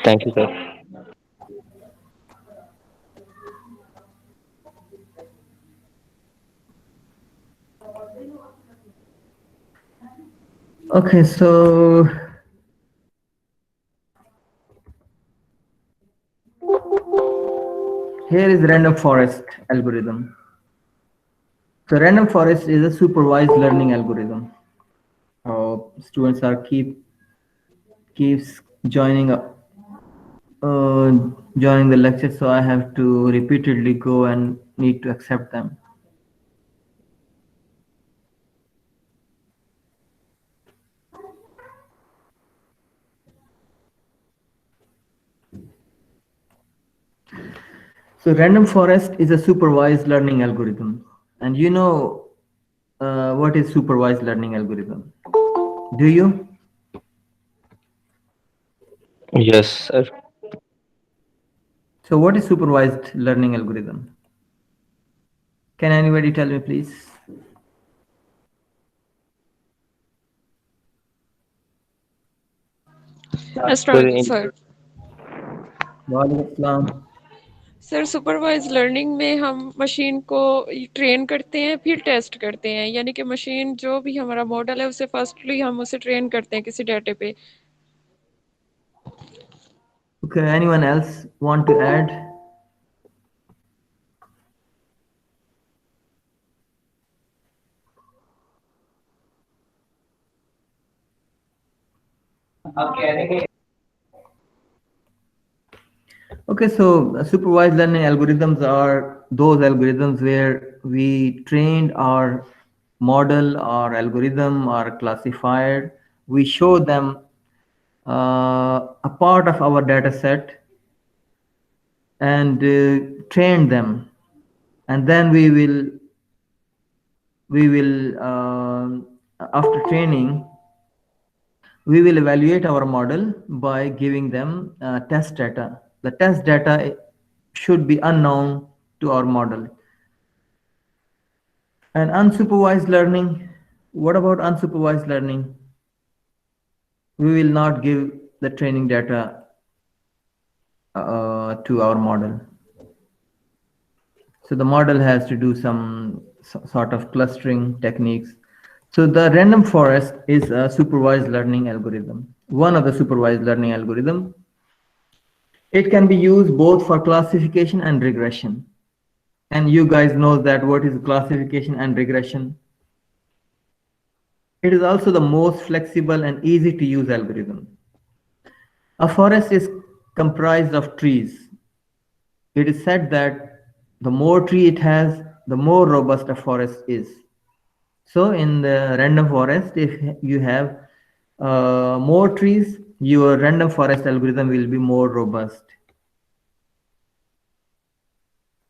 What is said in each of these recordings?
Thank you, sir. Okay, so here is random forest algorithm. So random forest is a supervised learning algorithm. Students are keeps joining up, uh, joining the lecture, so I have to repeatedly go and need to accept them. So random forest is a supervised learning algorithm, and you know what is supervised learning algorithm? Do you? Yes, sir. So what is supervised learning algorithm? Can anybody tell me, please? Sir, sir Walaikum Assalam. Sir supervise learning में हम machine को train करते हैं फिर test करते हैं यानी कि मशीन जो भी हमारा मॉडल है उसे फर्स्टली हम उसे ट्रेन करते हैं किसी डाटे पे Okay, anyone else want to add? Okay, so supervised learning algorithms are those algorithms where we trained our model or algorithm or classifier. We show them a part of our data set and train them, and then we will after training we will evaluate our model by giving them test data. The test data should be unknown to our model. And unsupervised learning, what about unsupervised learning? We will not give the training data to our model. So the model has to do some sort of clustering techniques. So the random forest is a supervised learning algorithm, one of the supervised learning algorithm. It can be used both for classification and regression. And you guys know that what is classification and regression. It is also the most flexible and easy to use algorithm. A forest is comprised of trees. It is said that the more tree it has, the more robust a forest is. So in the random forest, if you have more trees, your random forest algorithm will be more robust.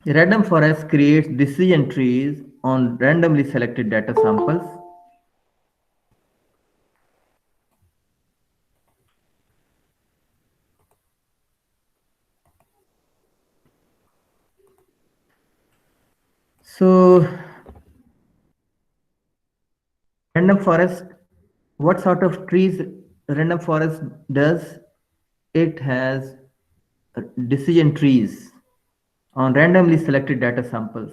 Random forest creates decision trees on randomly selected data samples. So random forest, what sort of trees random forest does? It has decision trees on randomly selected data samples.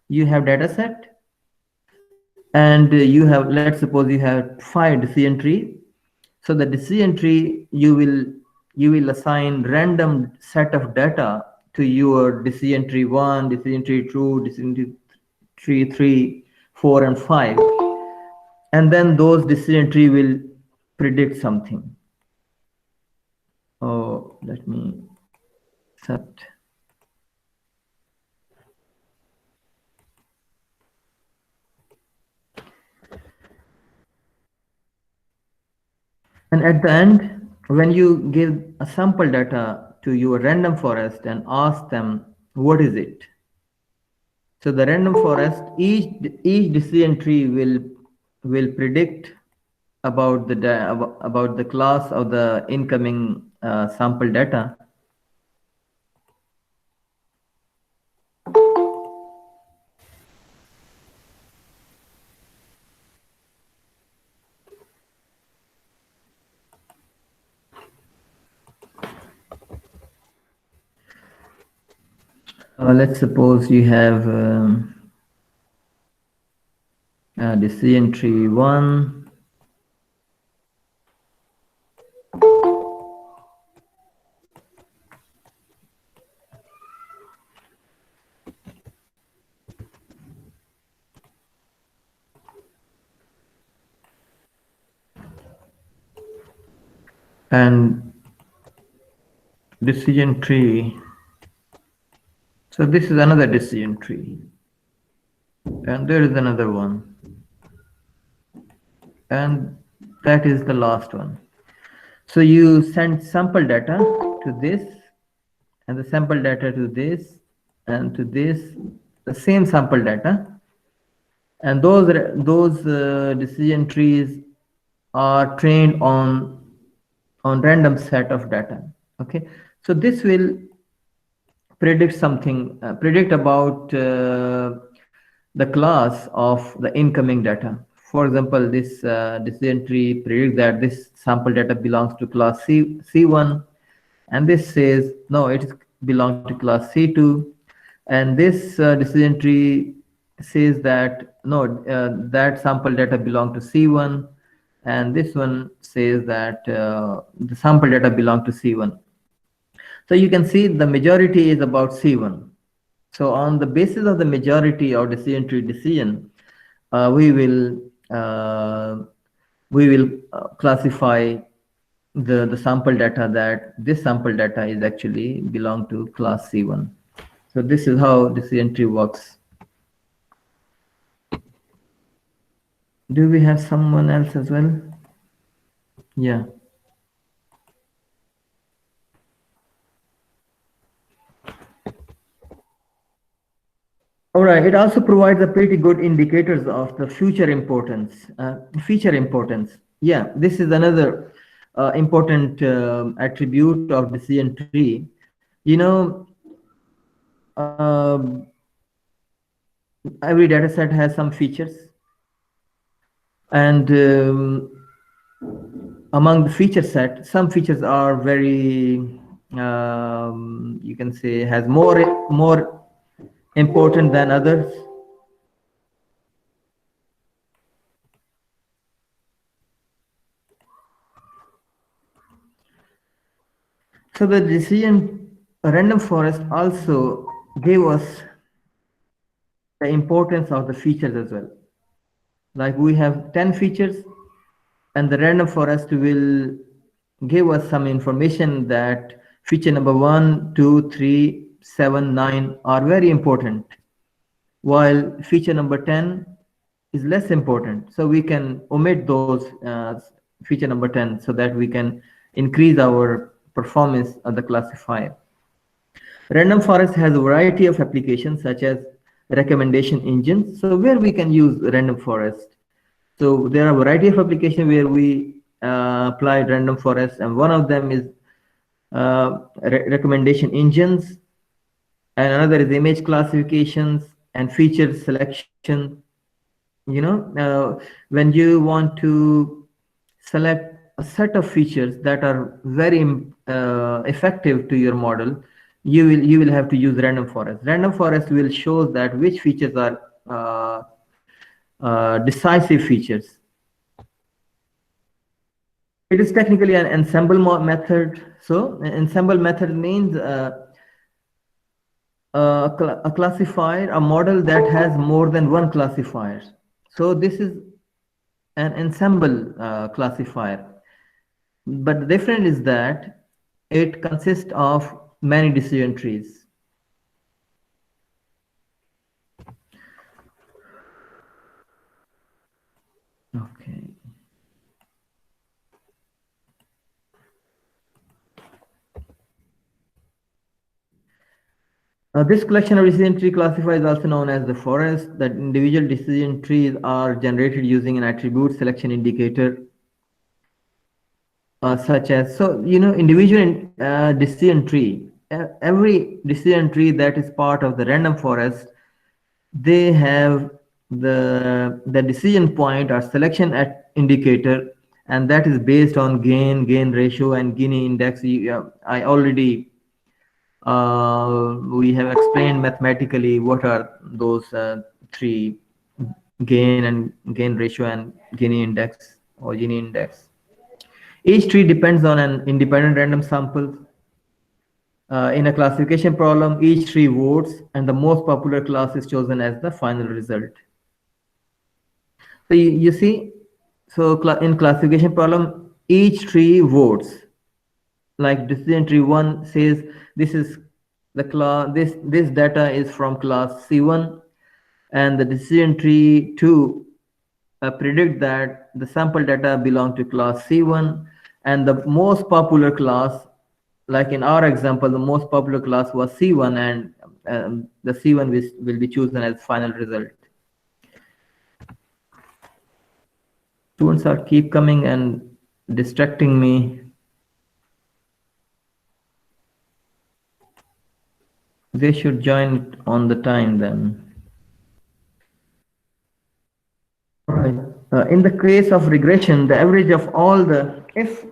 You have data set and you have, let's suppose you have 5 decision tree. So the decision tree you will assign random set of data to your decision tree 1, decision tree 2, decision tree 3, 4 and 5, and then those decision tree will predict something. Oh, let me set. And at the end, when you give a sample data to your random forest and ask them, what is it? So the random forest, each decision tree will predict about about the class of the incoming sample data. Let's suppose you have decision tree 1, and decision tree. So this is another decision tree, and there is another one, and that is the last one. So you send sample data to this, and the sample data to this, and to this, the same sample data, and those decision trees are trained on random set of data. Okay, so this will predict something, predict about the class of the incoming data. For example, this decision tree predicts that this sample data belongs to class C1, and this says no, it belongs to class C2, and this decision tree says that no, that sample data belong to C1, and this one says that the sample data belong to C1. So you can see the majority is about C1. So on the basis of the majority or decision tree decision, we will classify the sample data that this sample data is actually belong to class C1. So this is how decision tree works. Do we have someone else as well? Yeah. All right. It also provides a pretty good indicators of the future importance, feature importance. Yeah, this is another important attribute of decision tree. You know, every data set has some features, and among the feature set, some features are very, you can say, has more important than others. So the decision random forest also gave us the importance of the features as well. Like we have 10 features, and the random forest will give us some information that feature number 1, 2, 3, 7, 9 are very important, while feature number 10 is less important. So we can omit those feature number 10 so that we can increase our performance of the classifier. Random forest has a variety of applications such as recommendation engines, so where we can use random forest. So there are a variety of applications where we apply random forest, and one of them is recommendation engines, and another is image classifications and feature selection. You know, when you want to select a set of features that are very effective to your model, you will have to use random forest. Random forest will show that which features are decisive features. It is technically an ensemble method. So ensemble method means a classifier, a model that has more than one classifier. So this is an ensemble classifier. But the difference is that it consists of many decision trees. Okay. This collection of decision tree classifier is also known as the forest. That individual decision trees are generated using an attribute selection indicator, such as, so you know, individual decision tree. Every decision tree that is part of the random forest, they have the decision point or selection at indicator, and that is based on gain ratio and Gini index. I already We have explained mathematically what are those three: gain and gain ratio and Gini index or Gini index. Each tree depends on an independent random sample. In a classification problem, each tree votes and the most popular class is chosen as the final result. So you see, so in classification problem, each tree votes. Like decision tree 1 says this is the class, this data is from class C1, and the decision tree 2 predict that the sample data belong to class C1, and the most popular class, like in our example, the most popular class was C1, and the C1 will be chosen as final result. Students are keep coming and distracting me. They should join on the time then. Right. In the case of regression, the average of all the, if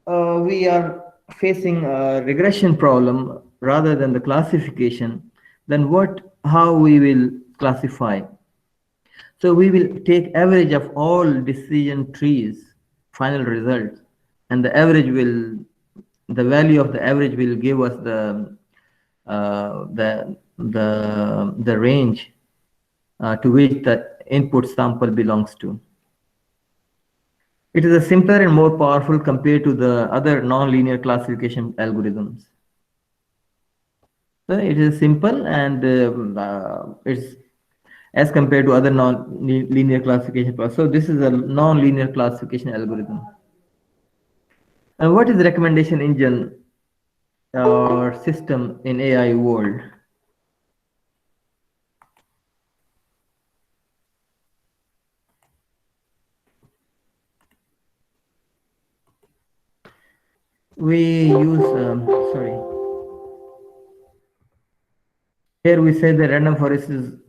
we are facing a regression problem rather than the classification, then how we will classify? So we will take average of all decision trees, final results, and the value of the average will give us the range to which the input sample belongs to. It is a simpler and more powerful compared to the other non-linear classification algorithms. So it is simple and it's as compared to other non-linear classification process. So this is a non-linear classification algorithm. And what is the recommendation engine or system in AI world? We use, sorry. Here we say the random forest is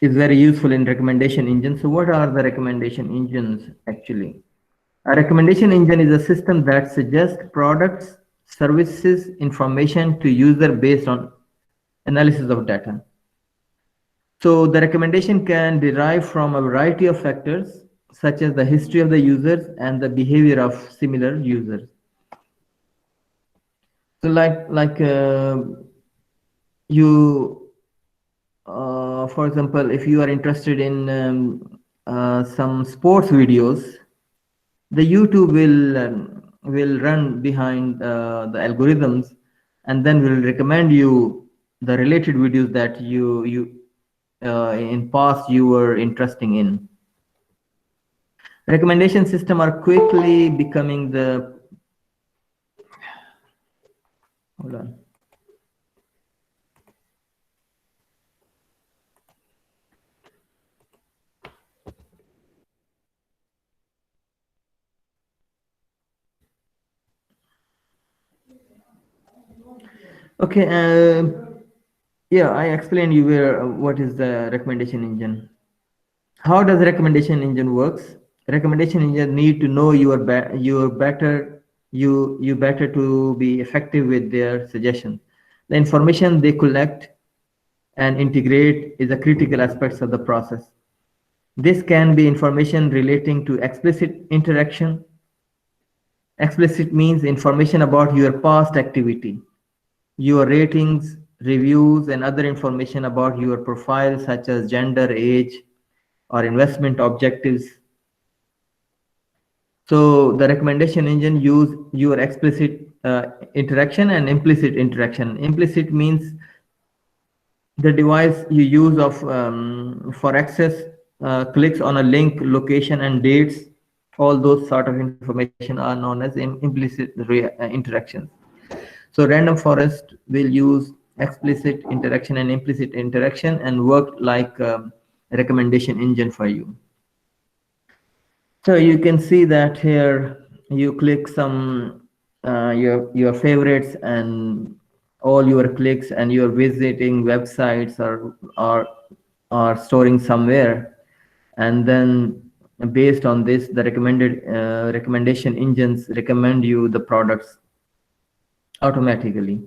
very useful in recommendation engine. So what are the recommendation engines actually? A recommendation engine is a system that suggests products, services, information to user based on analysis of data. So the recommendation can derive from a variety of factors, such as the history of the users and the behavior of similar users. So for example, if you are interested in some sports videos, the YouTube will run behind the algorithms, and then will recommend you the related videos that you in past you were interested in. Recommendation system are quickly becoming the, hold on. Okay, yeah, I explained you what is the recommendation engine. How does the recommendation engine works? Recommendation engine need to know you better to be effective with their suggestions. The information they collect and integrate is a critical aspects of the process. This can be information relating to explicit interaction. Explicit means information about your past activity, your ratings, reviews, and other information about your profile, such as gender, age, or investment objectives. So the recommendation engine use your explicit interaction and implicit interaction. Implicit means the device you use for access, clicks on a link, location, and dates. All those sort of information are known as implicit interactions. So random forest will use explicit interaction and implicit interaction and work like a recommendation engine for you. So you can see that here you click some your favorites, and all your clicks and you're visiting websites are storing somewhere, and then based on this the recommendation engines recommend you the products automatically.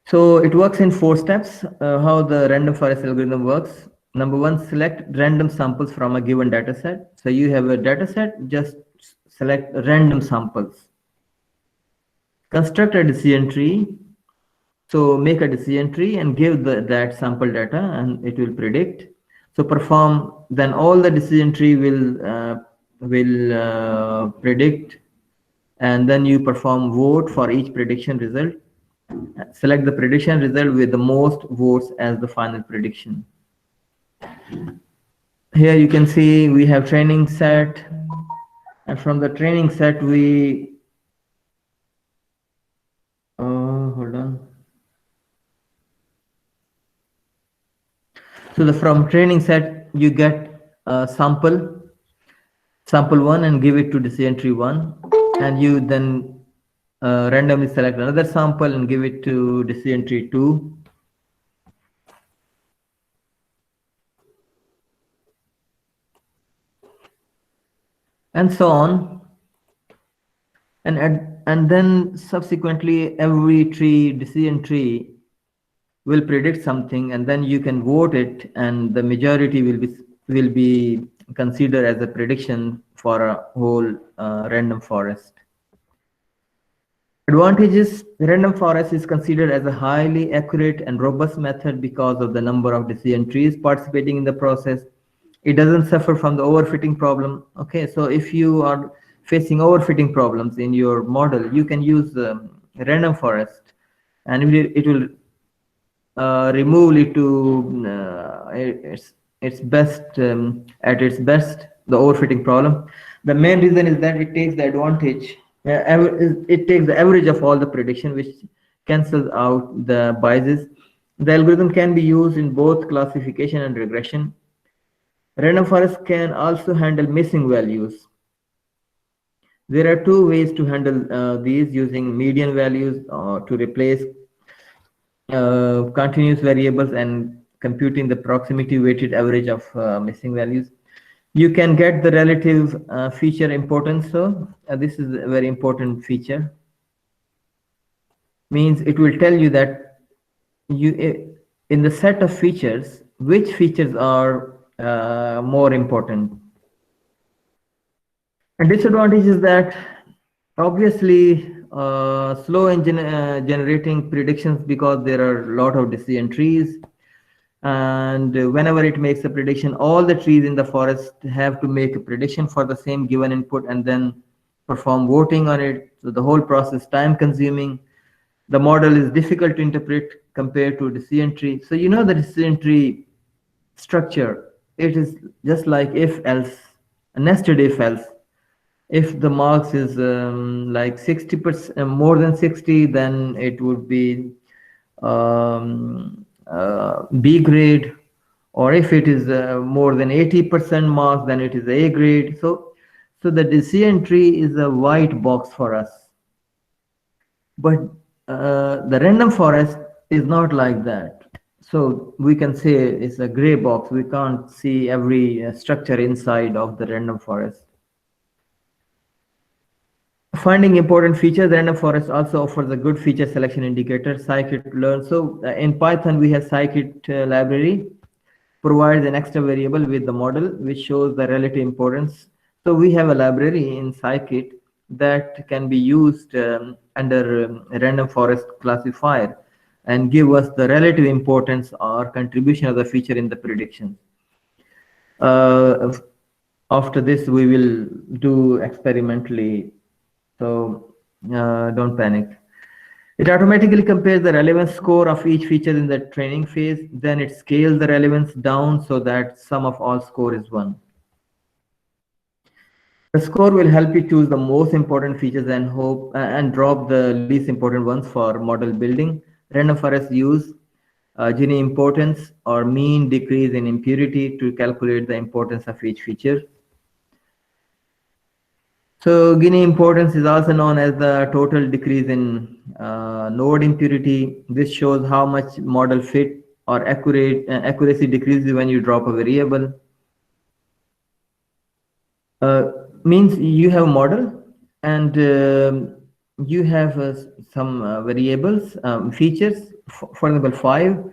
So it works in 4 steps. How the random forest algorithm works. Number 1, select random samples from a given data set. So you have a data set, just select random samples. Construct a decision tree. So make a decision tree and give that sample data and it will predict. So perform, then all the decision tree will predict, and then you perform vote for each prediction result. Select the prediction result with the most votes as the final prediction. Here you can see we have training set, and from the training set we hold on. So from training set you get a sample 1 and give it to decision tree 1, and you then randomly select another sample and give it to decision tree 2. And so on. And then subsequently every decision tree will predict something, and then you can vote it, and the majority will be considered as a prediction for a whole random forest. Advantages: random forest is considered as a highly accurate and robust method because of the number of decision trees participating in the process. It doesn't suffer from the overfitting problem. Okay, so if you are facing overfitting problems in your model, you can use random forest, and it will remove it to its best at its best, the overfitting problem. The main reason is that it takes the advantage. It takes the average of all the prediction, which cancels out the biases. The algorithm can be used in both classification and regression. Random forest can also handle missing values. There are 2 ways to handle these: using median values to replace continuous variables and computing the proximity weighted average of missing values. You can get the relative feature importance. So this is a very important feature. Means it will tell you that you in the set of features, which features are more important. And disadvantage is that obviously slow in generating predictions because there are a lot of decision trees, and whenever it makes a prediction, all the trees in the forest have to make a prediction for the same given input and then perform voting on it. So the whole process time consuming. The model is difficult to interpret compared to a decision tree. So you know the decision tree structure, it is just like if else, a nested if else. If the marks is like 60%, more than 60, then it would be B grade, or if it is more than 80% marks, then it is A grade. So the decision tree is a white box for us. But the random forest is not like that. So we can say it's a gray box. We can't see every structure inside of the random forest. Finding important features, random forest also offers a good feature selection indicator, scikit-learn. So in Python, we have scikit library, provides an extra variable with the model, which shows the relative importance. So we have a library in scikit that can be used under random forest classifier and give us the relative importance or contribution of the feature in the prediction. After this, we will do experimentally. So don't panic. It automatically compares the relevance score of each feature in the training phase. Then it scales the relevance down so that sum of all score is 1. The score will help you choose the most important features and drop the least important ones for model building. Random forest use Gini importance or mean decrease in impurity to calculate the importance of each feature. So Gini importance is also known as the total decrease in node impurity. This shows how much model fit or accuracy decreases when you drop a variable. Means you have a model, and you have some variables, features, for example, 5,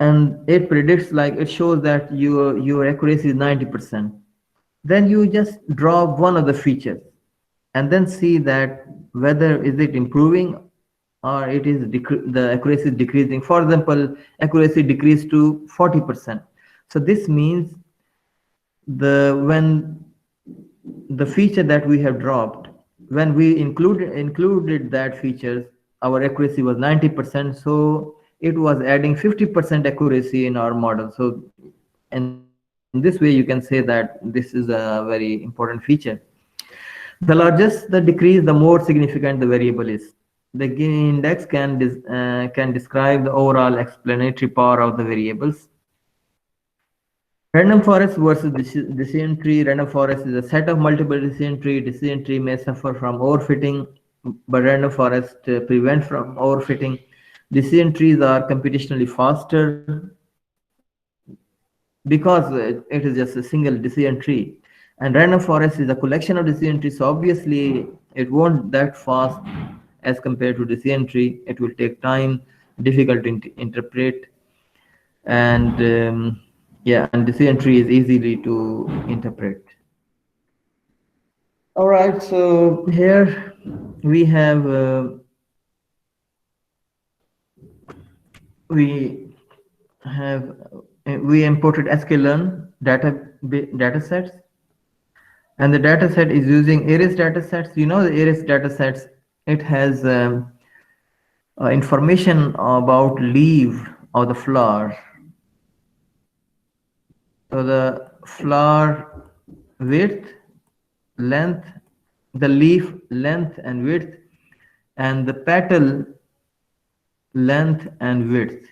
and it predicts, like it shows that your accuracy is 90%. Then you just draw one of the features and then see that whether is it improving or it is the accuracy is decreasing. For example, accuracy decreased to 40%. So this means when the feature that we have dropped, when we included that features, our accuracy was 90%. So it was adding 50% accuracy in our model. So in this way, you can say that this is a very important feature. The largest the decrease, the more significant the variable is. The Gini index can describe the overall explanatory power of the variables. Random forest versus decision tree. Random forest is a set of multiple decision tree. Decision tree may suffer from overfitting, but random forest prevent from overfitting. Decision trees are computationally faster because it is just a single decision tree. And random forest is a collection of decision trees, so obviously it won't that fast as compared to decision tree. It will take time, difficult to interpret, and yeah, and decision tree is easily to interpret. All right, so here we have we have we imported sklearn data sets, and the data set is using ARIS data sets. You know, the ARIS data sets, it has information about leaf of the flower. So the flower width, length, the leaf length and width, and the petal length and width.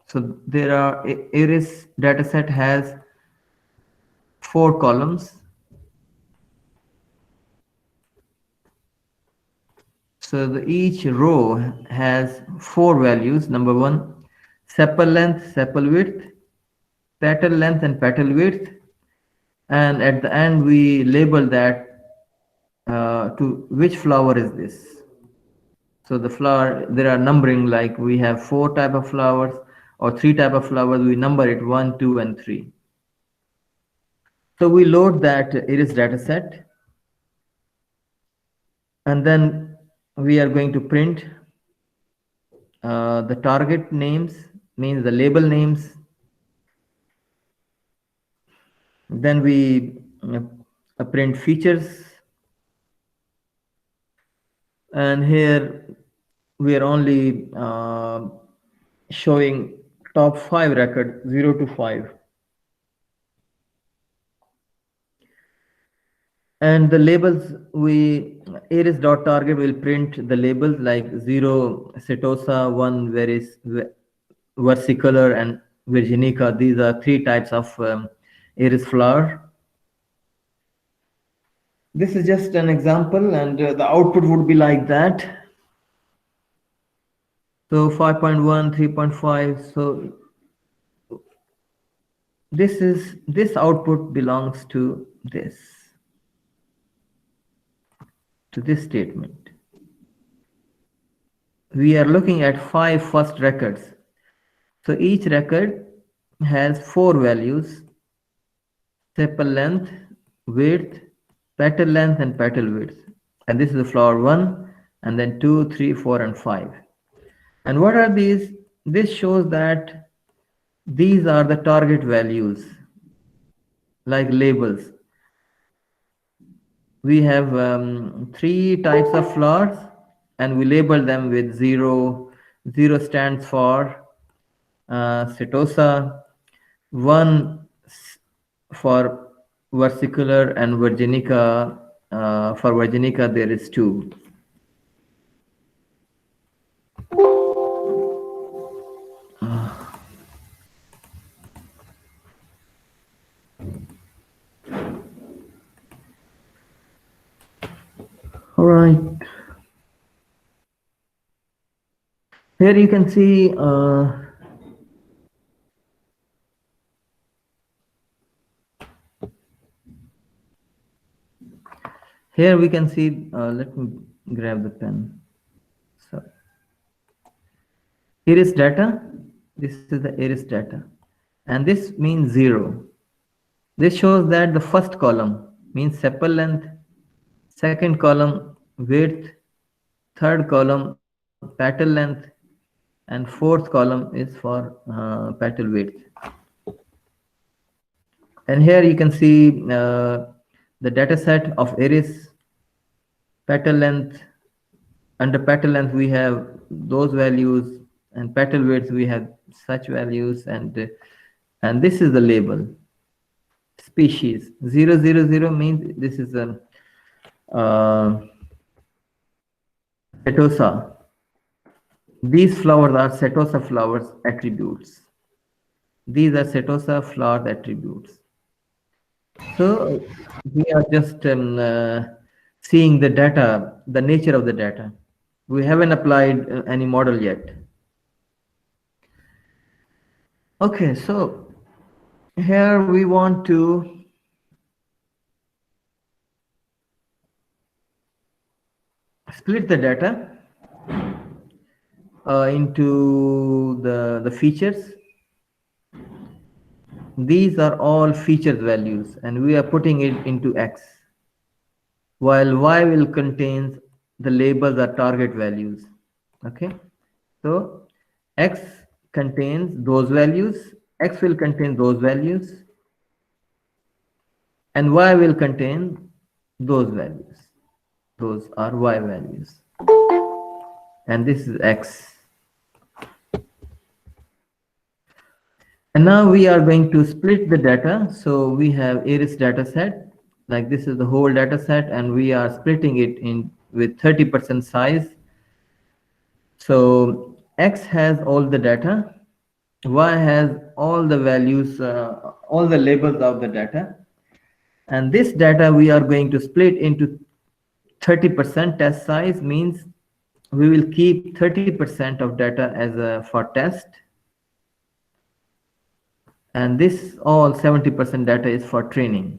So there are ARIS dataset has 4 columns. So each row has 4 values. Number 1, sepal length, sepal width, petal length and petal width, and at the end we label that to which flower is this. So the flower, there are numbering, like we have 4 type of flowers or 3 type of flowers. We number it 1, 2, and 3. So we load that ARIS data set, and then we are going to print the target names, means the label names. Then we print features, and here we are only showing top 5 records, 0 to 5. And the labels, ARIS.target will print the labels like 0 setosa, 1 versicolor, and virginica. These are 3 types of ARIS flower. This is just an example, and the output would be like that. So 5.1, 3.5. So this output belongs to this statement. We are looking at 5 first records. So each record has 4 values: sepal length, width, petal length, and petal width. And this is the flower 1, and then 2, 3, 4, and 5. And what are these? This shows that these are the target values, like labels. We have 3 types of flowers, and we label them with 0. 0 stands for setosa, 1 for versicolor, and virginica. For virginica, there is 2. All right. Here you can see here we can see, let me grab the pen. So iris data, this is the iris data, and this means 0. This shows that the first column means sepal length, second column width, third column petal length, and fourth column is for petal width. And here you can see the data set of iris, petal length. Under petal length we have those values, and petal width we have such values, and this is the label. Species 000 means this is a setosa. These flowers are setosa flowers attributes. These are setosa flower attributes. So we are just seeing the data, the nature of the data. We haven't applied any model yet. Okay, so here we want to split the data into the features. These are all features values, and we are putting it into X, while Y will contain the labels or target values. Okay, so X contains those values, X will contain those values, and Y will contain those values. Those are Y values, and this is X. And now we are going to split the data. So we have iris data set, like this is the whole data set, and we are splitting it in with 30% size. So X has all the data, Y has all the values, all the labels of the data, and this data we are going to split into 30% test size, means we will keep 30% of data as for test, and this all 70% data is for training.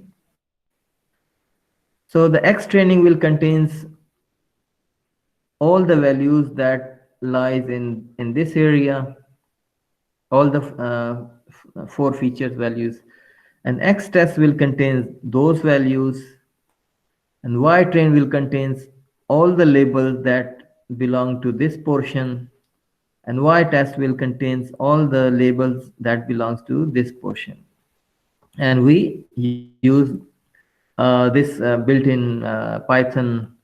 So the X training will contains all the values that lies in this area, all the 4 features values, and X test will contain those values, and Y train will contains all the labels that belong to this portion, and Y test will contains all the labels that belongs to this portion. And we use this built-in Python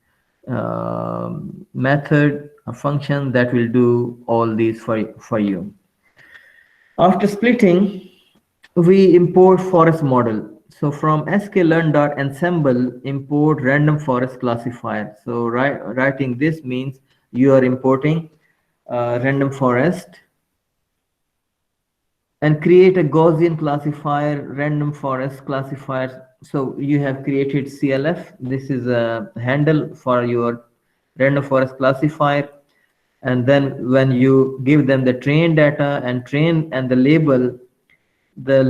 method, a function that will do all these for you. After splitting, we import forest model. So from sklearn.ensemble, import random forest classifier. So writing this means you are importing random forest, and create a Gaussian classifier, random forest classifier. So you have created CLF. This is a handle for your random forest classifier. And then when you give them the train data and the label, the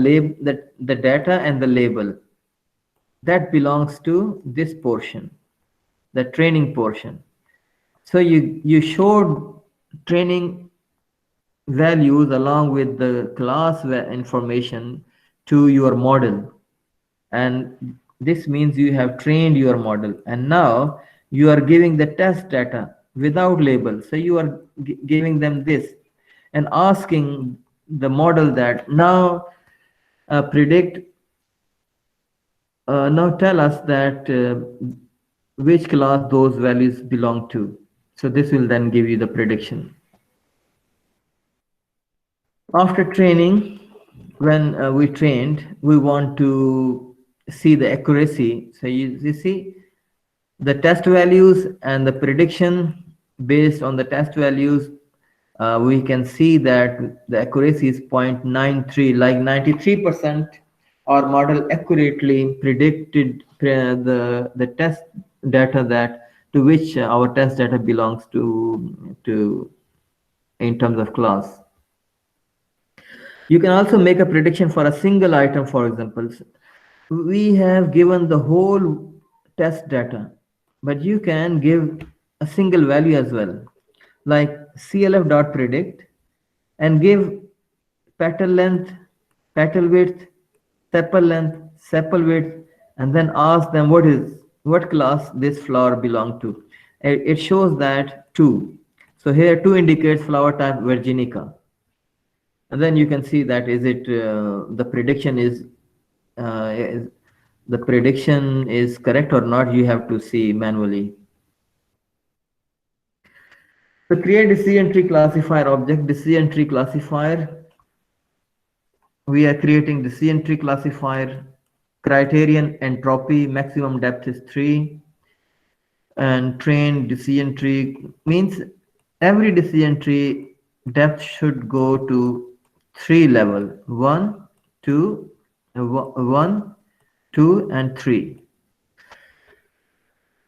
data and the label, that belongs to this portion, the training portion. So you showed training values along with the class information to your model, and this means you have trained your model, and now you are giving the test data without label. So you are giving them this and asking the model that now predict, now tell us that which class those values belong to. So this will then give you the prediction. After training, when we trained, we want to see the accuracy. So you see the test values and the prediction based on the test values. We can see that the accuracy is 0.93, like 93%. Our model accurately predicted the test data that to which our test data belongs to in terms of class. You can also make a prediction for a single item. For example, we have given the whole test data, but you can give a single value as well, like CLF dot predict, and give petal length, petal width, sepal length, sepal width, and then ask them what class this flower belong to. It shows that 2. So here 2 indicates flower type Virginica. And then you can see that the prediction is correct or not. You have to see manually. So create decision tree classifier object. Decision tree classifier. We are creating decision tree classifier. Criterion entropy maximum depth is 3. And train decision tree means every decision tree depth should go to 3 level: 1, 2, 1, 2, and 3.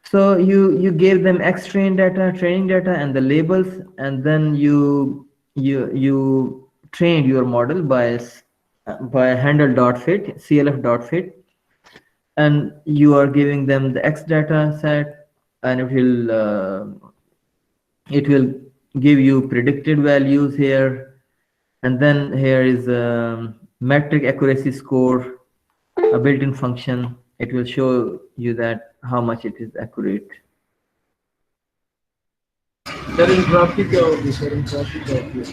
So you gave them X-train data, training data, and the labels, and then you trained your model by handle.fit, clf.fit, and you are giving them the X data set, and it will give you predicted values here, and then here is a metric accuracy score, a built-in function. It will show you that how much it is accurate. Sir entropy क्या होगी sir entropy क्या होगी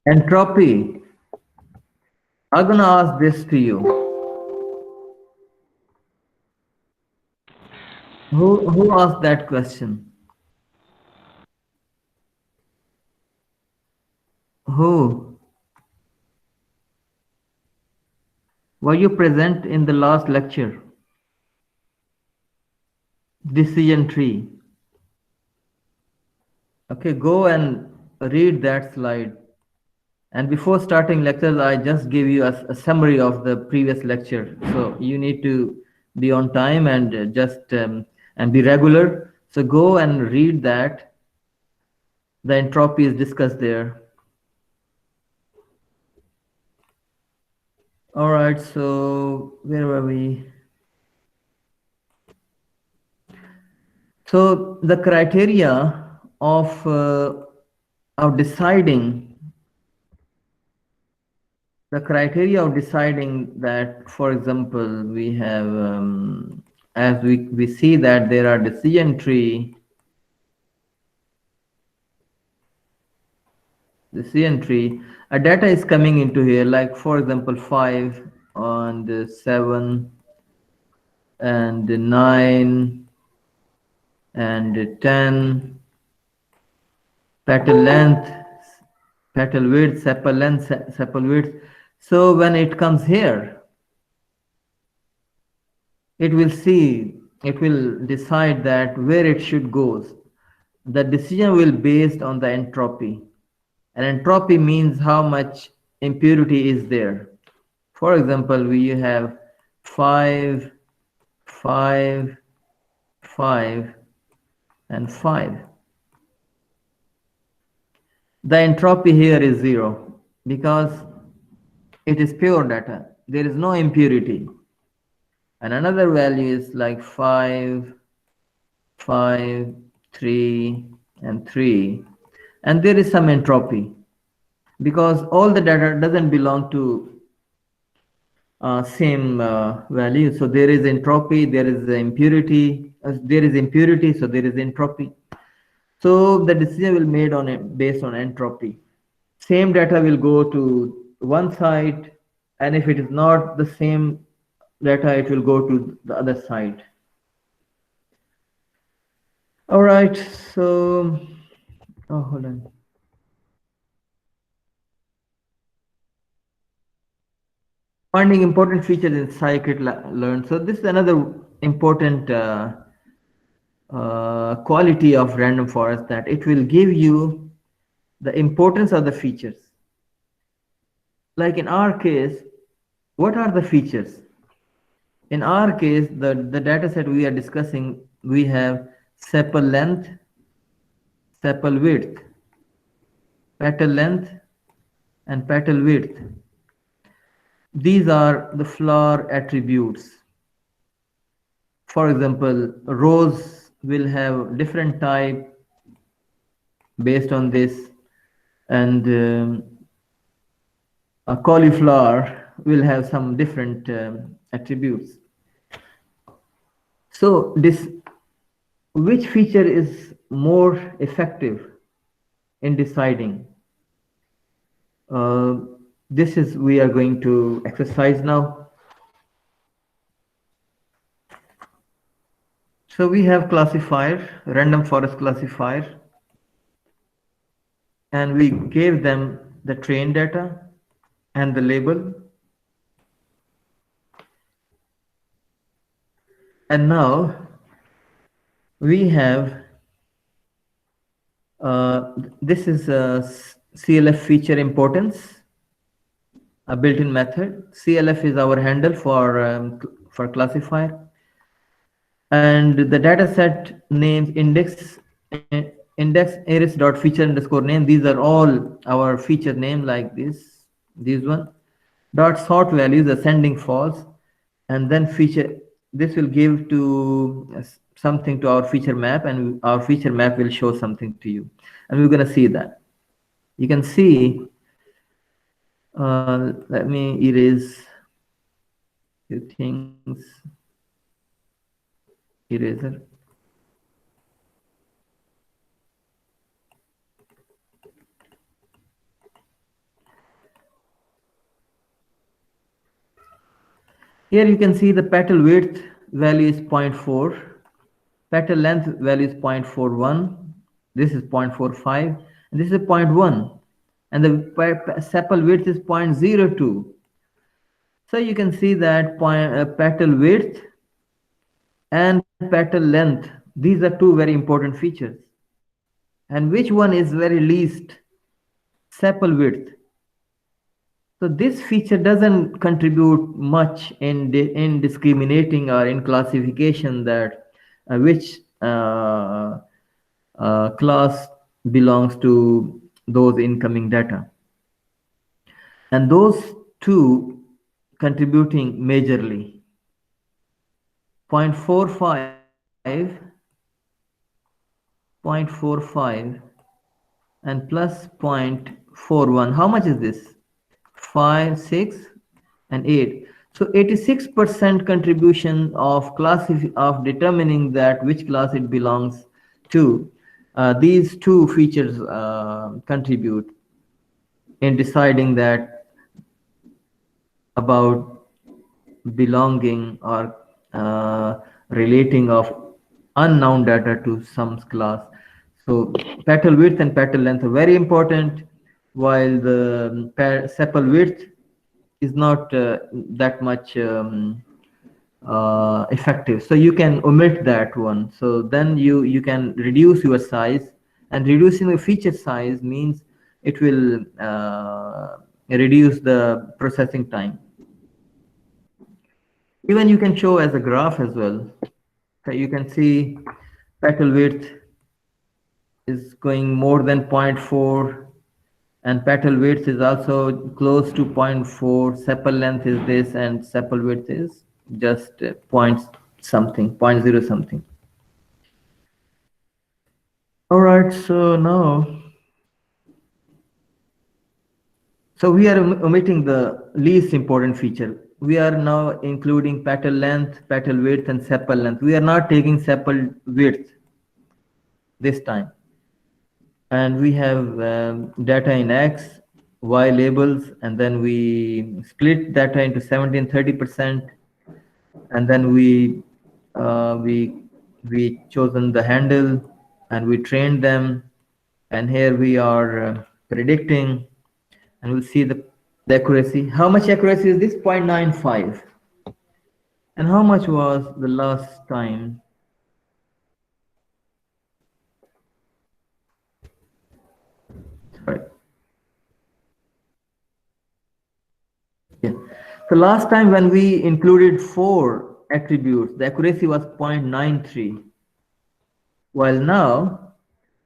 Entropy. I'm gonna ask this to you. Who asked that question? Who? Were you present in the last lecture? Decision tree. Okay, go and read that slide. And before starting lectures, I just give you a summary of the previous lecture. So you need to be on time and and be regular. So go and read that. The entropy is discussed there. All right, so where were we? So the criteria of deciding that, for example, we have as we see that there are decision tree, a data is coming into here, like for example 5 and 7 and 9 and 10, petal length, petal width, sepal length, sepal width. So when it comes here, it will decide that where it should go. The decision will based on the entropy, and entropy means how much impurity is there. For example, we have 5, 5, 5, and 5. The entropy here is 0 because it is pure data. There is no impurity. And another value is like 5, 5, 3, and 3. And there is some entropy because all the data doesn't belong to same value. So there is entropy, there is impurity, so there is entropy. So the decision will be made based on entropy. Same data will go to one side, and if it is not the same data, it will go to the other side. All right, so hold on. Finding important features in scikit-learn. So this is another important quality of random forest, that it will give you the importance of the features. Like in our case, what are the features? In our case, the data set we are discussing, we have sepal length, sepal width, petal length, and petal width. These are the flower attributes. For example, rose will have different type based on this, and a cauliflower will have some different attributes. So this, which feature is more effective in deciding? This is we are going to exercise now. So we have classifier, random forest classifier, and we gave them the train data and the label. And now we have this is a CLF feature importance, a built-in method. CLF is our handle for classifier, and the data set names index iris dot feature underscore name. These are all our feature name, like these one. Dot sort values ascending false, and then feature. This will give to something to our feature map, and our feature map will show something to you, and we're going to see that. You can see, let me erase few things. Eraser. Here you can see the petal width value is 0.4, petal length value is 0.41, this is 0.45, and this is 0.1, and the sepal width is 0.02. So you can see that petal width and petal length, these are two very important features. And which one is very least? Sepal width. So this feature doesn't contribute much in discriminating or in classification that which class belongs to those incoming data. And those two contributing majorly. 0.45, 0.45 and plus 0.41. How much is this? 5, 6 and 8. So 86% contribution of determining that which class it belongs to. These two features contribute in deciding that about belonging or relating of unknown data to some class. So petal width and petal length are very important, while the sepal width is not that much effective. So you can omit that one. So then you can reduce your size, and reducing the feature size means it will reduce the processing time. Even you can show as a graph as well. So you can see petal width is going more than 0.4, and petal width is also close to 0.4. Sepal length is this, and sepal width is just 0.0 something. All right, so now, so we are omitting the least important feature. We are now including petal length, petal width, and sepal length. We are not taking sepal width this time. And we have data in X, Y labels, and then we split data into 70 and 30%, and then we chosen the handle, and we trained them, and here we are predicting, and we'll see the accuracy. How much accuracy is this? 0.95. And how much was the last time? Sorry. Yeah. So last time when we included 4 attributes, the accuracy was 0.93. While now,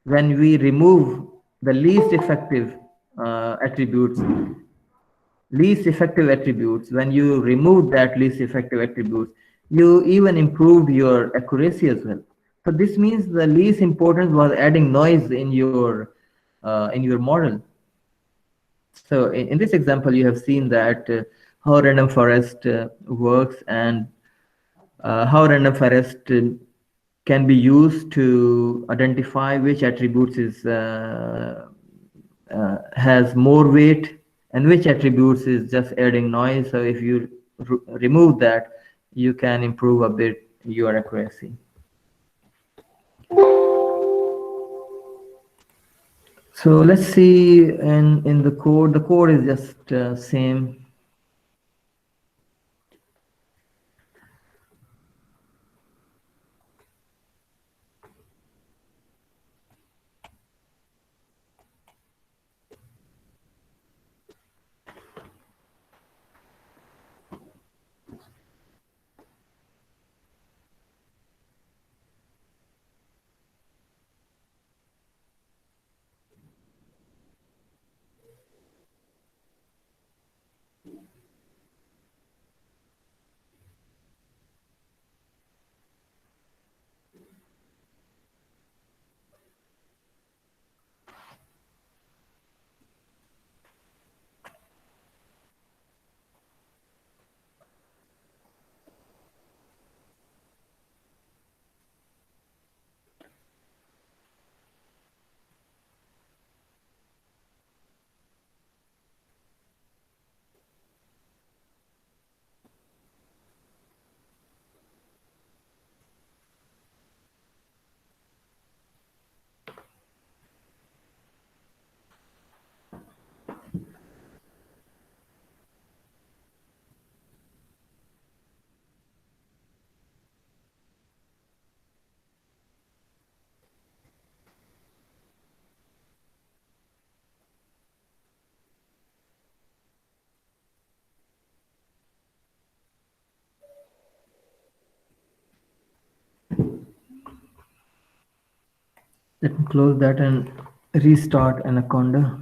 when we remove the least effective attributes, when you remove that least effective attributes, you even improved your accuracy as well. So this means the least importance was adding noise in your model. So in this example, you have seen that how random forest works, and how random forest can be used to identify which attributes has more weight and which attributes is just adding noise. So if you remove that, you can improve a bit your accuracy. So let's see in the code. The code is just same. Let me close that and restart Anaconda.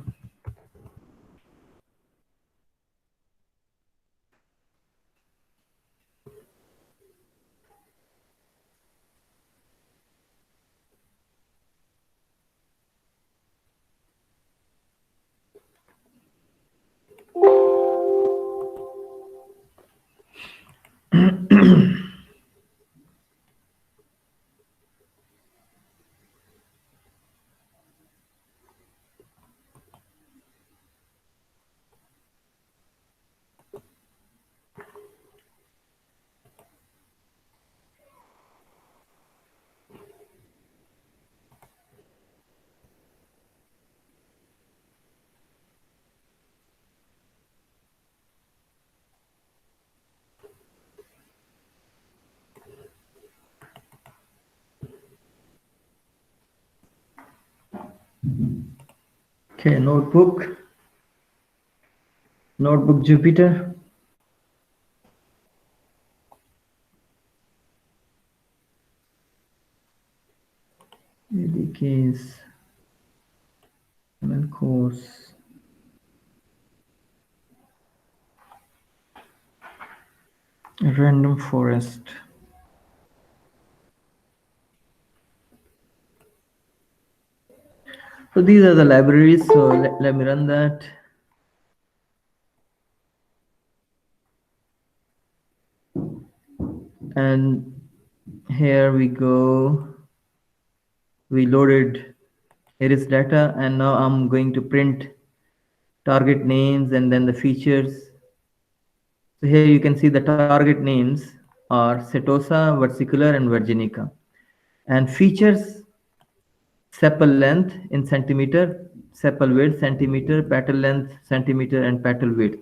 Okay, notebook Jupyter. ADKs, ML course. Random forest. So these are the libraries. So let me run that. And here we go. We loaded Iris data, and now I'm going to print target names and then the features. So here you can see the target names are Setosa, versicolor, and virginica. And features, sepal length in centimeter, sepal width centimeter, petal length centimeter, and petal width.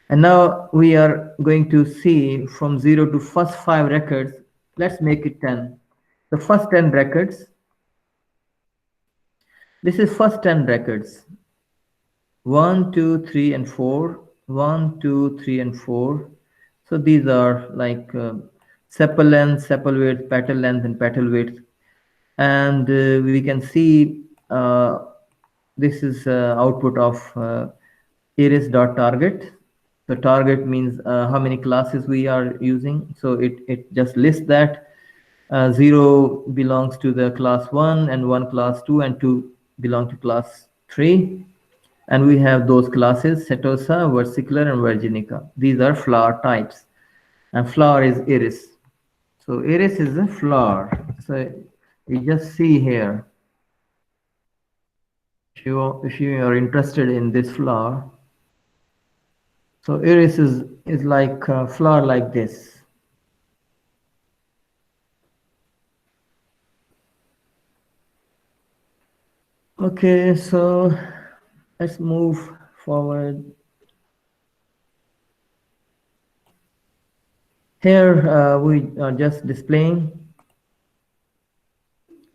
And now we are going to see from 0 to first 5 records. Let's make it 10. The first 10 records. This is first 10 records. 1, 2, 3, and 4. 1, 2, 3, and 4. So these are like sepal length, sepal width, petal length, and petal width. And we can see this is output of iris.target. So target means how many classes we are using. So it just lists that. 0 belongs to the class 1 and 1 class 2 and 2 belong to class 3. And we have those classes, Setosa, versicolor, and virginica. These are flower types. And flower is iris. So iris is a flower. So you just see here. If you are interested in this flower, so iris is like a flower like this. Okay, so let's move forward. Here we are just displaying.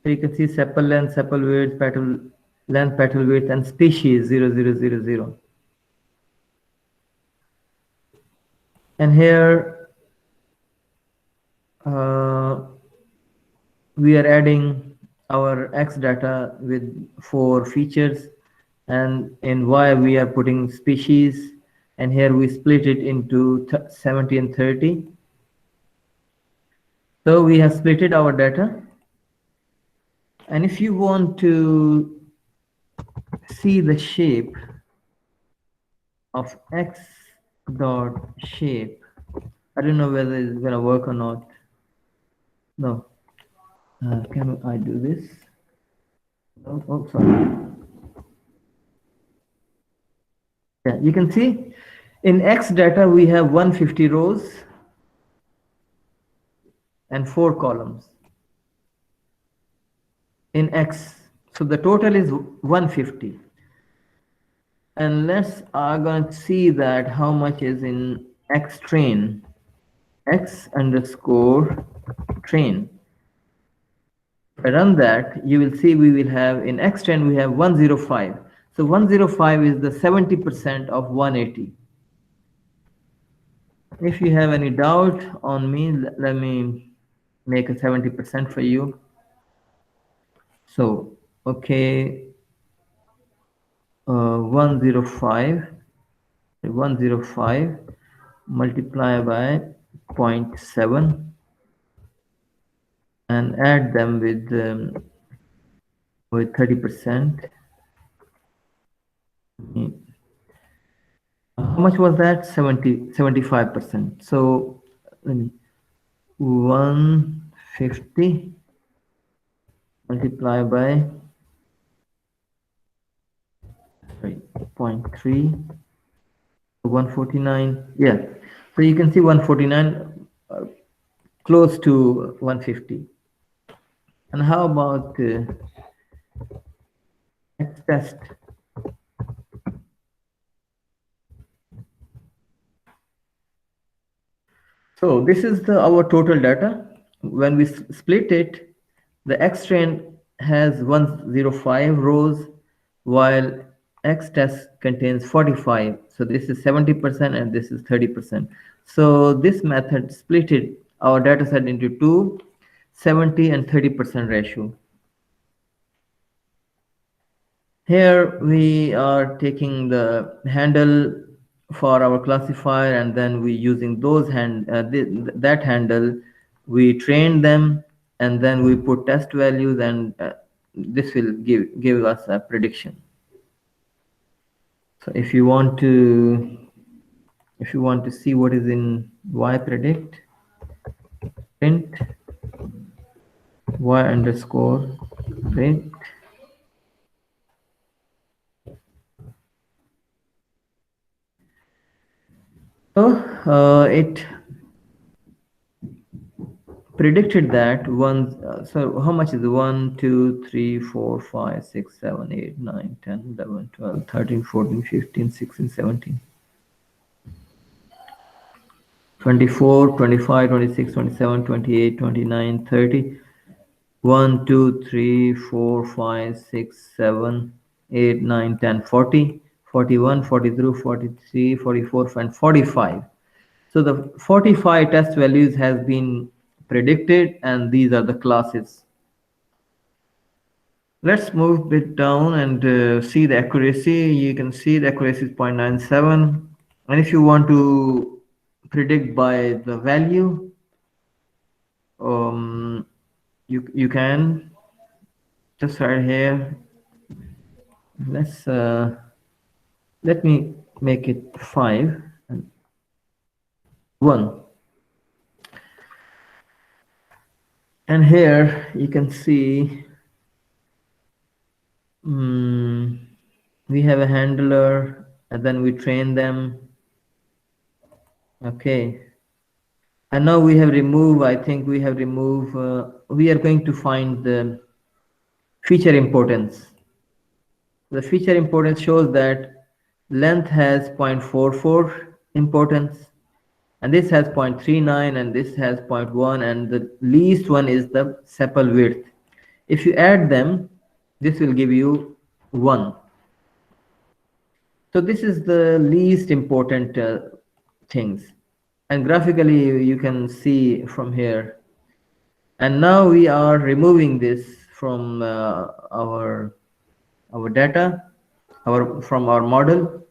Here you can see sepal length, sepal width, petal length, petal width, and species 0000. And here we are adding our X data with 4 features, and in Y we are putting species, and here we split it into 70 and 30. So we have splitted our data, and if you want to see the shape of X dot shape, I don't know whether it's gonna work or not. No. Can I do this? Oh, sorry. Yeah, you can see in X data we have 150 rows and 4 columns in X. So the total is 150. And let's going to see that how much is in X train, X underscore train. If I run that, you will see we will have in X10 we have 105. So 105 is the 70% of 180. If you have any doubt on me, let me make a 70% for you. So, okay, 105 multiply by 0.7 and add them with 30%. How much was that? 75%. So 150 multiply by 0.3, 149. Yeah, so you can see 149 close to 150. And how about X test? So this is our total data. When we split it, the X train has 105 rows, while X test contains 45. So this is 70% and this is 30%. So this method splitted our data set into 2, 70 and 30% ratio. Here we are taking the handle for our classifier, and then we using those that handle, we train them, and then we put test values, and this will give us a prediction. So if you want to see what is in Y predict, print Y underscore print. So it predicted that so how much is 1, 2, 3, 4, 5, 6, 7, 8, 9, 10, 11, 12, 13, 14, 15, 16, 17, 24, 25, 26, 27, 28, 29, 30, 1, 2, 3, 4, 5, 6, 7, 8, 9, 10, 40, 41, 42, 43, 44, and 45. So the 45 test values has been predicted, and these are the classes. Let's move a bit down and see the accuracy. You can see the accuracy is 0.97. And if you want to predict by the value, You can just right here. Let's let me make it 5 and 1. And here you can see we have a handler and then we train them. Okay. And now we have removed, I think we have removed, we are going to find the feature importance. The feature importance shows that length has 0.44 importance, and this has 0.39, and this has 0.1, and the least one is the sepal width. If you add them, this will give you 1. So this is the least important things. And graphically, you can see from here. And now we are removing this from our data, from our model.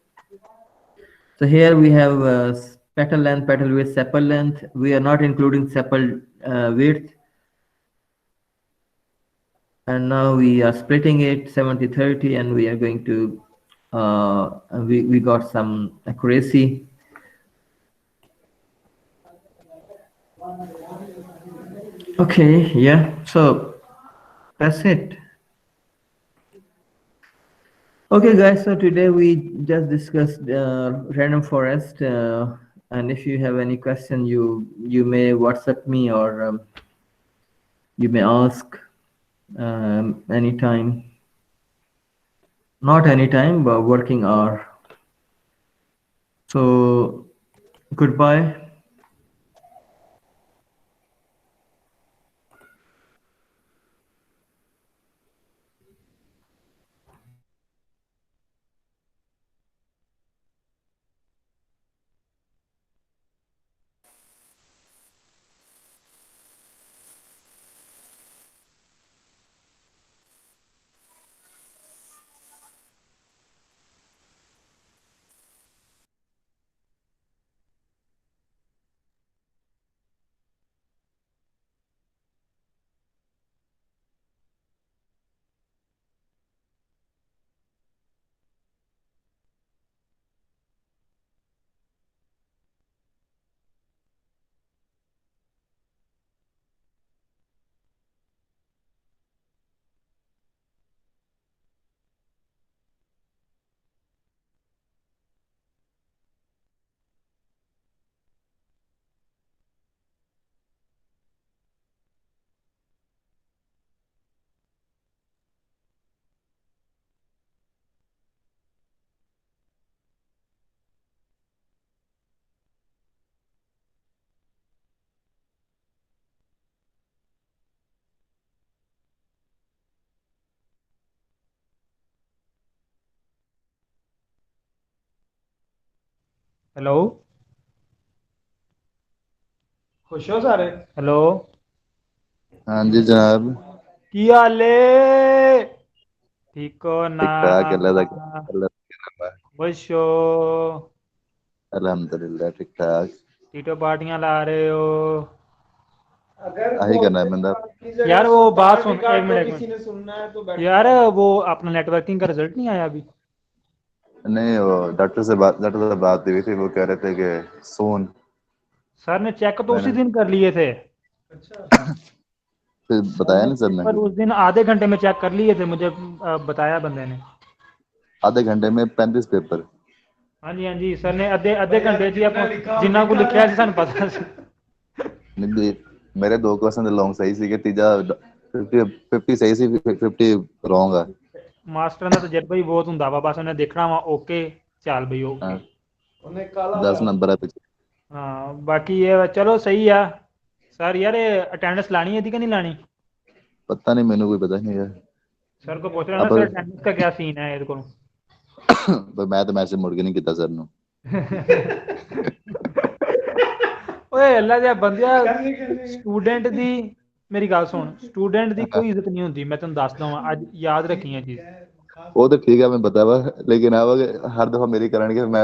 So here we have petal length, petal width, sepal length. We are not including sepal width. And now we are splitting it 70-30, and we are going to we got some accuracy. Okay, yeah, so that's it. Okay, guys, so today we just discussed random forest, and if you have any question, you may WhatsApp me, or you may ask anytime. Not anytime, but working hour. So goodbye. Hello खुश हो सारे hello हाँ जी जनाब की हाल है ठीक हो ना ठीक ठाक अल्लाह का खुश हो अल्हम्दुलिल्लाह ठीक ठाक टीटो पार्टियां ला रहे हो आही करना है बंदा यार वो बात सुन एक मिनट किसी ने सुनना है तो यार वो अपना नेटवर्किंग का रिजल्ट नहीं आया अभी नहीं वो डॉक्टर से बात हुई थी वो कह रहे थे कि सोन सर ने चेक तो उसी दिन कर लिए थे फिर बताया नहीं सर ने पर उस दिन आधे घंटे में चेक कर लिए थे मुझे बताया बंदे ने आधे घंटे में 35 पेपर हाँ जी सर ने अद्धे घंटे जिन्ना को लिखा सी सानू पता सी नहीं मेरे 2 क्वेश्चन लॉन्ग सही सी कि तीजा 50 सही सी 50 रॉन्ग है ਮਾਸਟਰ ਦਾ ਤਜਰਬਾ ਹੀ ਬਹੁਤ ਹੁੰਦਾ ਵਾ ਬਸ ਉਹਨੇ ਦੇਖਣਾ ਵਾ ਓਕੇ ਚੱਲ ਬਈ ਓਕੇ ਉਹਨੇ ਕਾਲਾ 10 ਨੰਬਰ ਹੈ ਪਿੱਛੇ ਹਾਂ ਬਾਕੀ ਇਹ ਚਲੋ ਸਹੀ ਆ ਸਰ ਯਾਰ ਅਟੈਂਡੈਂਸ ਲਾਣੀ ਹੈ ਦੀ ਕਿ ਨਹੀਂ ਲਾਣੀ पता नहीं मैंने कोई पता नहीं यार सर को पूछ लेना सर अटेंडेंस का क्या सीन है ਇਹਦੇ ਕੋਲ पर मैं तो मैसेज मुड़ के नहीं किया सर ਨੂੰ ਓਏ ਅੱਲਾ ਦੇ ਬੰਦਿਆ ਸਟੂਡੈਂਟ ਦੀ ਮੇਰੀ ਗੱਲ ਸੁਣ ਸਟੂਡੈਂਟ ਦੀ ਕੋਈ ਇੱਜ਼ਤ ਨਹੀਂ ਹੁੰਦੀ ਮੈਂ ਤੈਨੂੰ ਦੱਸਦਾ ਹਾਂ ਅੱਜ ਯਾਦ ਰੱਖੀ ਇਹ ਚੀਜ਼ ਉਹ ਤਾਂ ਠੀਕ ਹੈ ਮੈਂ ਪਤਾ ਵਾ ਲੇਕਿਨ ਆਵਾ ਹਰ ਦਫਾ ਮੇਰੀ ਕਰਨਗੇ ਮੈਂ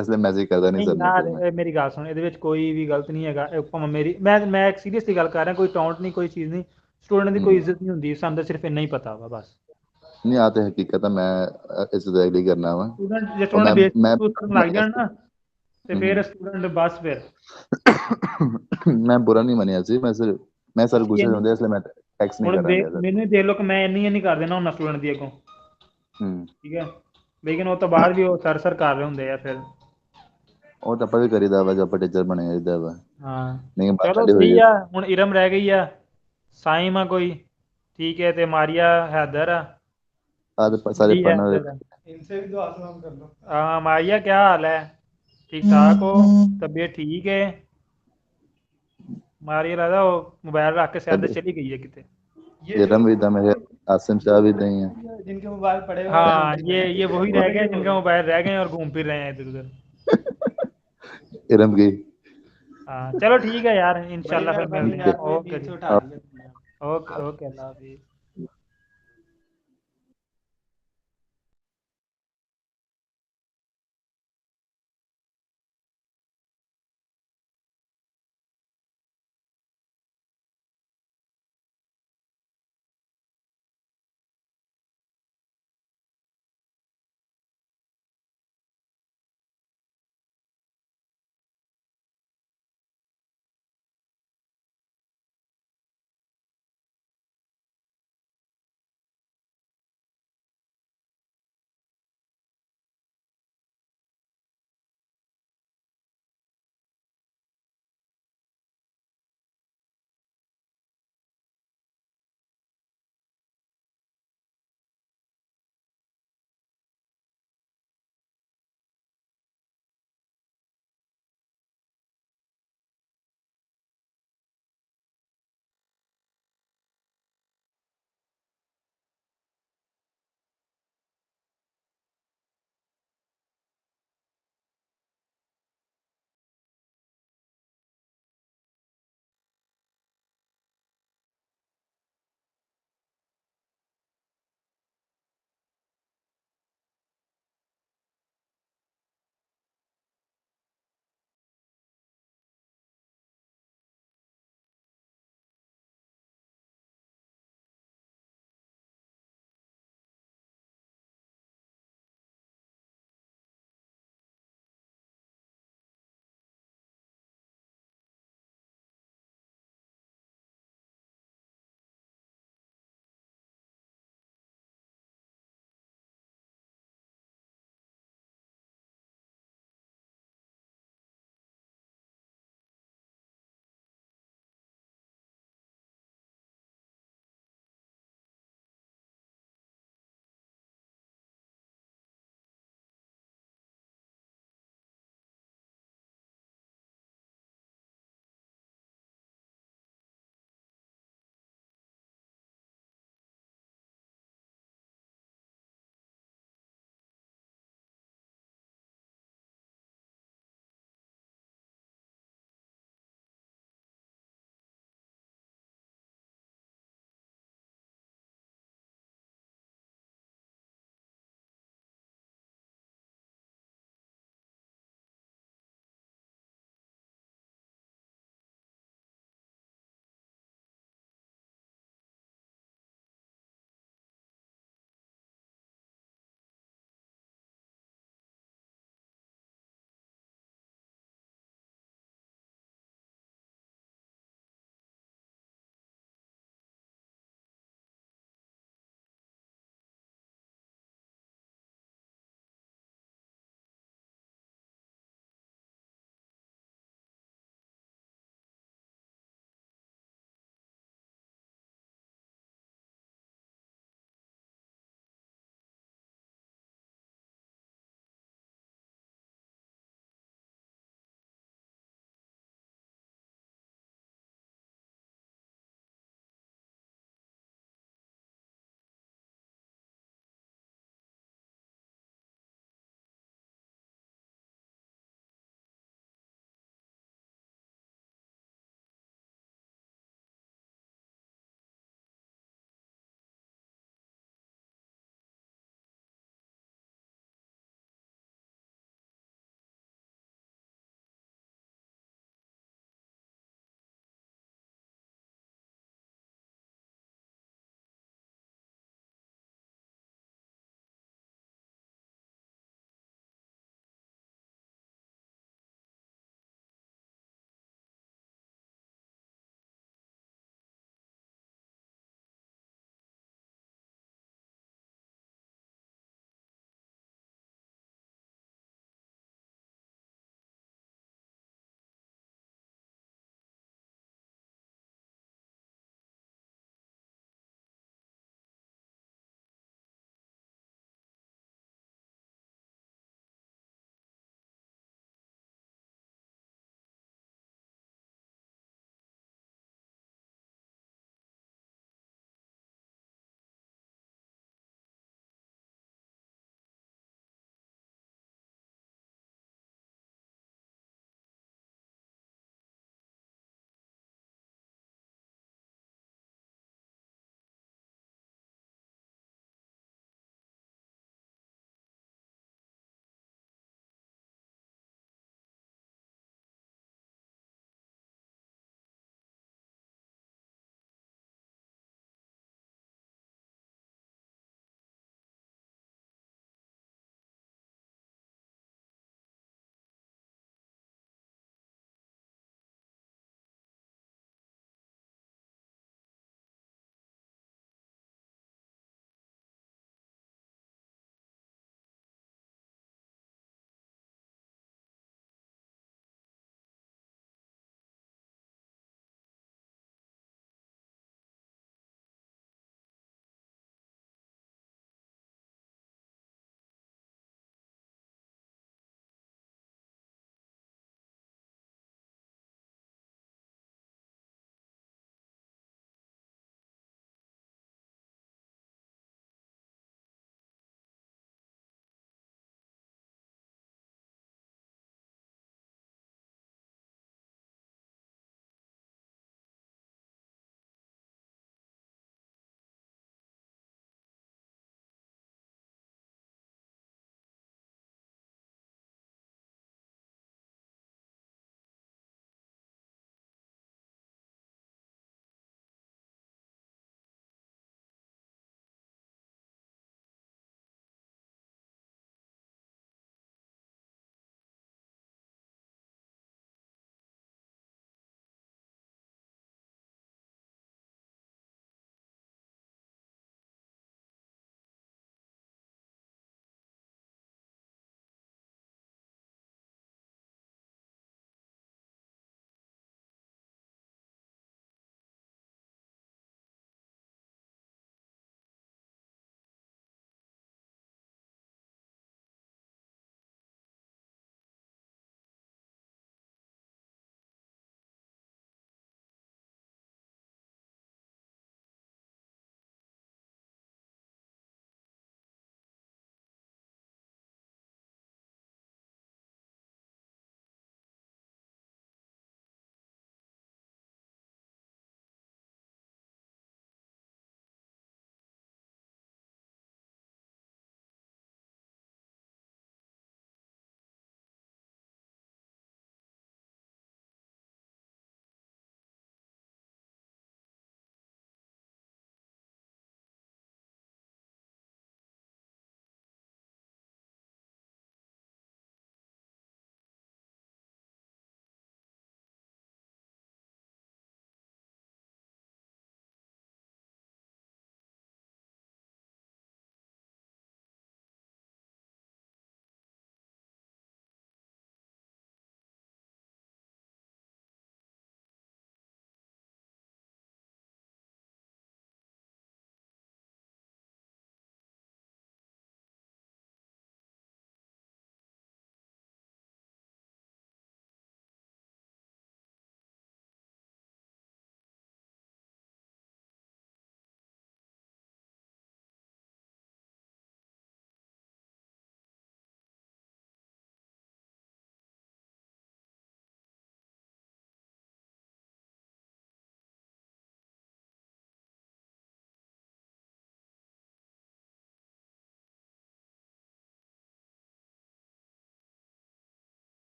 ਇਸ ਲਈ ਮੈਸੇਜ ਕਰਦਾ ਨਹੀਂ ਸਰ ਯਾਰ ਮੇਰੀ ਗੱਲ ਸੁਣ ਇਹਦੇ ਵਿੱਚ ਕੋਈ ਵੀ ਗਲਤ ਨਹੀਂ ਹੈਗਾ ਭਾਵੇਂ ਮੇਰੀ ਮੈਂ ਇੱਕ ਸੀਰੀਅਸਲੀ ਗੱਲ ਕਰ ਰਿਹਾ ਕੋਈ ਟੌਂਟ ਨਹੀਂ ਕੋਈ ਚੀਜ਼ ਨਹੀਂ ਸਟੂਡੈਂਟ ਦੀ ਕੋਈ ਇੱਜ਼ਤ ਨਹੀਂ ਹੁੰਦੀ, ਸਾਨੂੰ ਤਾਂ ਸਿਰਫ ਇੰਨਾ ਹੀ ਪਤਾ ਵਾ ਬਸ। नहीं आते हकीकत है, मैं इस एग्री करना वा। ਸਟੂਡੈਂਟ ਜੇ मैं ਸਟੂਡੈਂਟ मैं ਬੇਇੱਜ਼ਤੀ ਕਰਨ ਲੱਗ ਜਾਣ ਨਾ ਤੇ ਫਿਰ ਸਟੂਡੈਂਟ ਬਸ ਫਿਰ मैं बुरा नहीं मनिया सी, मैं सर गुस्से होंदे इसलिए मैं टैक्स नहीं ਹੁਣ कर रहा सर। ਮੈਨੂੰ ਹੀ ਦੇਖ ਲਓ ਕਿ ਮੈਂ ਇੰਨੀ ਕਰ ਦੇਣਾ ਹੁੰਦਾ ਸਟੂਡੈਂਟ ਦੀ ਅੱਗੋਂ, ਠੀਕ ਹੈ, ਲੇਕਿਨ ਉਹ ਤੋਂ ਬਾਅਦ ਵੀ ਉਹ ਸਰ ਕਰ ਰਹੇ ਹੁੰਦੇ ਆ ਫਿਰ। ਉਹ ਤਾਂ ਆਪਾਂ ਵੀ ਕਰੀਦਾ ਵਾ, ਜਦ ਆਪਾਂ ਟੀਚਰ ਬਣੇ ਜਾਈਦਾ ਵਾ। ਹਾਂ ਨਹੀਂ ਬਾਤ ਚਲੋ ਸਾਡੀ ਹੋਈ ਠੀਕ ਆ, ਹੁਣ ਇਰਮ ਰਹਿ ਗਈ ਆ, ਸਾਈਮ ਆ ਕੋਈ, ਠੀਕ ਹੈ, ਤੇ ਮਾਰੀਆ हैदर आ। आज सारे जी पढ़ना हैदर आ। इनसे भी दुआ सलाम कर लो। हाँ मारिया क्या हाल है, ठीक ठाक हो, तबीयत ठीक है? मारिया लगा वो मोबाइल रख के शायद चली गई है किते। इरम भी था मेरे, आसिम शाह भी नहीं है, जिनके मोबाइल पड़े हुए हाँ हैं, ये वही रह गए जिनका मोबाइल रह गए और घूम फिर रहे हैं इधर उधर। इरम की। हाँ चलो ठीक है यार, इंशाल्लाह फिर मिलते हैं। आपने ओके नीचे उठा दिया। ओके ओके, अल्लाह हाफिज।